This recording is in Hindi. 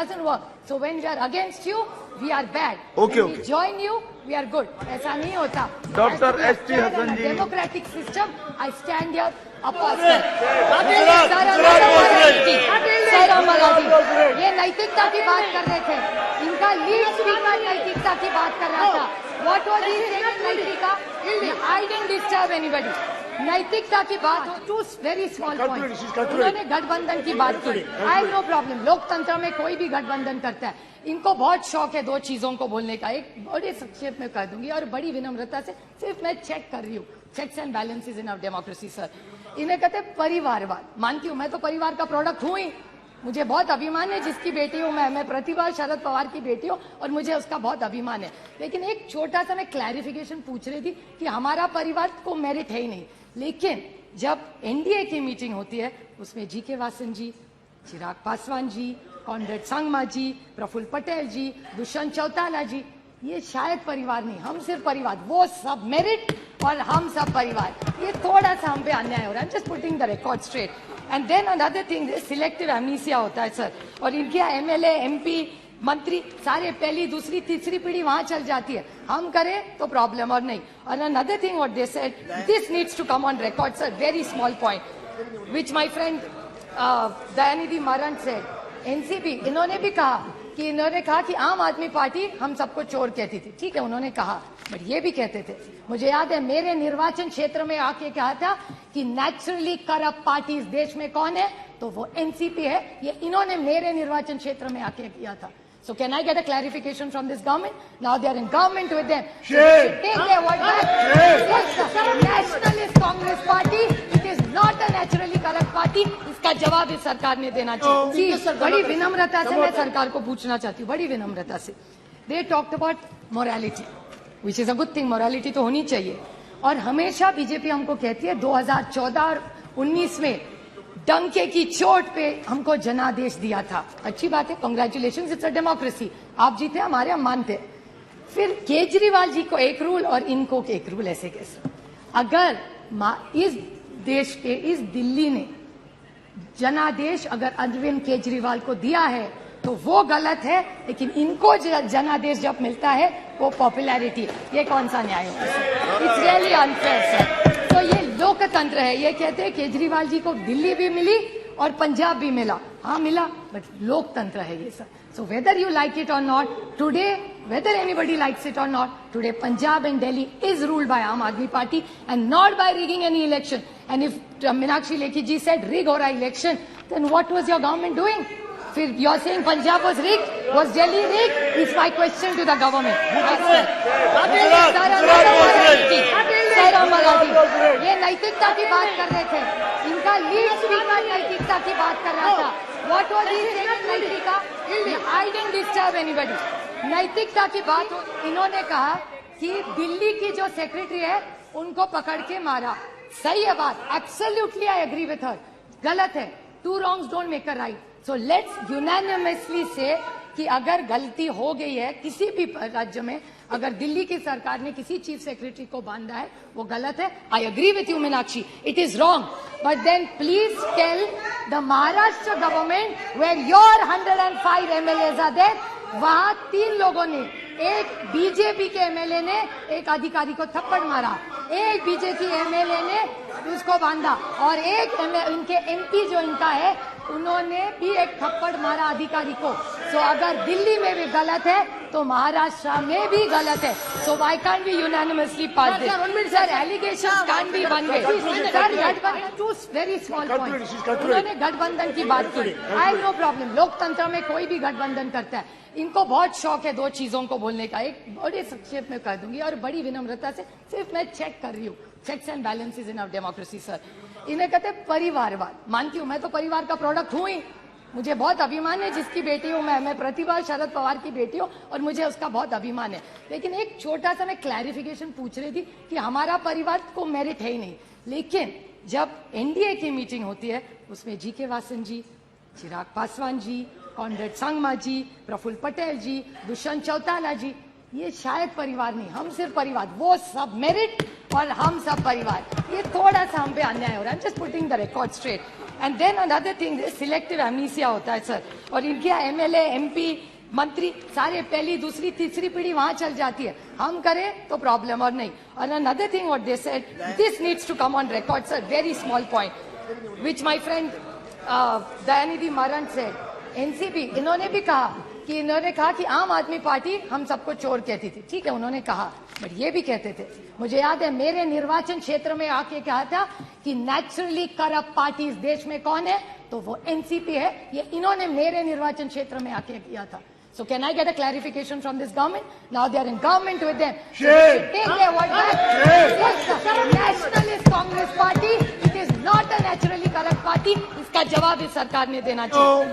doesn't work. So when we are against you, we are bad. Okay, when we join you, we are good. ऐसा नहीं होता. Dr. S.T. Hasan ji. Democratic system, I stand here opposed. ये नैतिकता की बात कर रहे थे. इनका लीड स्पीकर नैतिकता की बात कर रहा था. What was he saying नैतिकता? I didn't disturb anybody. नैतिकता की बात हो टू वेरी स्मॉल पॉइंट. उन्होंने गठबंधन की बात की. I no problem. लोकतंत्र में कोई भी गठबंधन करता है. इनको बहुत शौक है दो चीजों को बोलने का. एक बड़े संक्षेप में कह दूंगी और बड़ी विनम्रता से सिर्फ मैं चेक कर रही हूँ. Checks and balances in our democracy sir. इन्हें कहते हैं परिवारवाद. मानती हूँ, मैं तो परिवार का प्रोडक्ट हूँ ही. मुझे बहुत अभिमान है जिसकी बेटी हूँ मैं प्रतिभा शरद पवार की बेटी हूँ और मुझे उसका बहुत अभिमान है. लेकिन एक छोटा सा मैं क्लैरिफिकेशन पूछ रही थी कि हमारा परिवार को मेरिट है ही नहीं. लेकिन जब एनडीए की मीटिंग होती है उसमें जी.के. वासन जी, चिराग पासवान जी, कॉमरेड संगमा जी, प्रफुल्ल पटेल जी, दुष्यंत चौटाला जी, ये शायद परिवार नहीं, हम सिर्फ परिवार. वो सब मेरिट और हम सब परिवार. ये थोड़ा सा हम पे अन्याय हो रहा है. Just putting the record straight. And then another thing, selective amnesia होता है सर. और इनके एमएलए, एमपी, मंत्री सारे पहली दूसरी तीसरी पीढ़ी वहां चल जाती है. हम करें तो प्रॉब्लम और नहीं. और another thing what they said, this needs to come on record sir. Very small point which my friend Dayanidhi Maran said. NCP इन्होंने भी कहा कि आम आदमी पार्टी हम सबको चोर कहती थी. ठीक है, उन्होंने कहा, बट ये भी कहते थे, मुझे याद है मेरे निर्वाचन क्षेत्र में आके कहा था कि नेचुरली करप्ट पार्टी इस देश में कौन है, तो वो एनसीपी है. ये इन्होंने मेरे निर्वाचन क्षेत्र में आके किया था. So can I get a clarification from this government? Now they are in government with them. So they should take their word back. Nationalist Congress Party, it is not a naturally corrupt party. इसका जवाब इस सरकार ने देना चाहिए. बड़ी विनम्रता से मैं सरकार को पूछना चाहती हूँ, बड़ी विनम्रता से. They talked about morality, which is a good thing. Morality तो होनी चाहिए. और हमेशा बीजेपी हमको कहती है 2014 और 19 में डंके की चोट पे हमको जनादेश दिया था. अच्छी बात है, कांग्रेचुलेशंस, इट्स अ डेमोक्रेसी. आप जीते, हमारे हम मानते. फिर केजरीवाल जी को एक रूल और इनको एक रूल. ऐसे कैसे? अगर इस देश के, इस दिल्ली ने जनादेश अगर अरविंद केजरीवाल को दिया है तो वो गलत है, लेकिन इनको जनादेश जब मिलता है वो पॉपुलैरिटी. ये कौन सा न्याय होगा? It's really unfair sir. तो ये लोकतंत्र है. ये कहते हैं केजरीवाल जी को दिल्ली भी मिली और पंजाब भी मिला. हाँ मिला, बट लोकतंत्र है ये sir. So whether you like it और not, today whether anybody likes it or not, today Punjab and Delhi is ruled by Aam Aadmi Party and not by rigging any election. And if Meenakshi Lekhi ji said rig or election, then what was your government doing? You are saying Punjab was rigged, was Delhi rigged? Is my question to the government. ये नैतिकता की बात कर रहे थे. इनका लीड स्पीकर नैतिकता की बात कर रहा था. What was he saying नैतिकता? I didn't disturb anybody. नैतिकता की बात हो. इन्होंने कहा कि दिल्ली की जो सेक्रेटरी है उनको पकड़ के मारा. सही है बात, absolutely I agree with her. गलत है. Two wrongs don't make a right. So let's unanimously say कि अगर गलती हो गई है किसी भी राज्य में, अगर दिल्ली की सरकार ने किसी चीफ सेक्रेटरी को बांधा है वो गलत है. I agree with you Meenakshi, it is wrong. But then please tell the Maharashtra government where your 105 MLAs are there. वहां 3 लोगों ने, एक बीजेपी के एमएलए ने एक अधिकारी को थप्पड़ मारा, एक बीजेपी एमएलए ने उसको बांधा और एक इनके एमपी जो इनका है उन्होंने भी एक थप्पड़ मारा अधिकारी को. सो अगर दिल्ली में भी गलत है तो महाराष्ट्र में भी गलत है. So why can't be unanimously pass this sir? Allegation can't be one way sir. गठबंधन टू वेरी स्मॉल पॉइंट. उन्होंने गठबंधन की बात की. I no problem. लोकतंत्र में कोई भी गठबंधन करता है. इनको बहुत शौक है दो चीजों को बोलने का. एक बड़े संक्षेप में कह दूंगी और बड़ी विनम्रता से सिर्फ मैं चेक कर रही हूँ. Checks and balances in our democracy sir. इन्हें कहते हैं परिवारवाद. मानती हूँ, मैं तो परिवार का प्रोडक्ट हूँ ही. मुझे बहुत अभिमान है जिसकी बेटी हूँ मैं प्रतिभा शरद पवार की बेटी हूँ और मुझे उसका बहुत अभिमान है. लेकिन एक छोटा सा मैं क्लैरिफिकेशन पूछ रही थी कि हमारा परिवार को मेरिट है ही नहीं. लेकिन जब एनडीए की मीटिंग होती है उसमें जी.के. वासन जी, चिराग पासवान जी, कॉमरेड संगमा जी, प्रफुल्ल पटेल जी, दुष्यंत चौटाला जी, ये शायद परिवार नहीं, हम सिर्फ परिवार. वो सब मेरिट और हम सब परिवार. ये थोड़ा सा हम पे अन्याय हो रहा है. Just putting the record straight. And then another thing selective amnesia होता है सर, और इनके यहाँ एमएलए एमपी मंत्री सारे पहली दूसरी तीसरी पीढ़ी वहां चल जाती है, हम करें तो प्रॉब्लम और नहीं। और another thing what they said, this needs to come on record sir, very small point which my friend Dayanidhi Maran say NCP, इन्होंने भी कहा कि आम आदमी पार्टी हम सबको चोर कहती थी, ठीक है उन्होंने कहा, बट ये भी कहते थे, मुझे याद है मेरे निर्वाचन क्षेत्र में आके कहा था कि नेचुरली करप्ट पार्टी इस देश में कौन है, तो वो एनसीपी है, ये इन्होंने मेरे निर्वाचन क्षेत्र में आके किया था। So can I get a clarification from this government? Now they are in government with them. So they should take their word back. Yes, Nationalist Congress Party, it is not a naturally corrupt party. इसका जवाब इस सरकार ने देना चाहिए।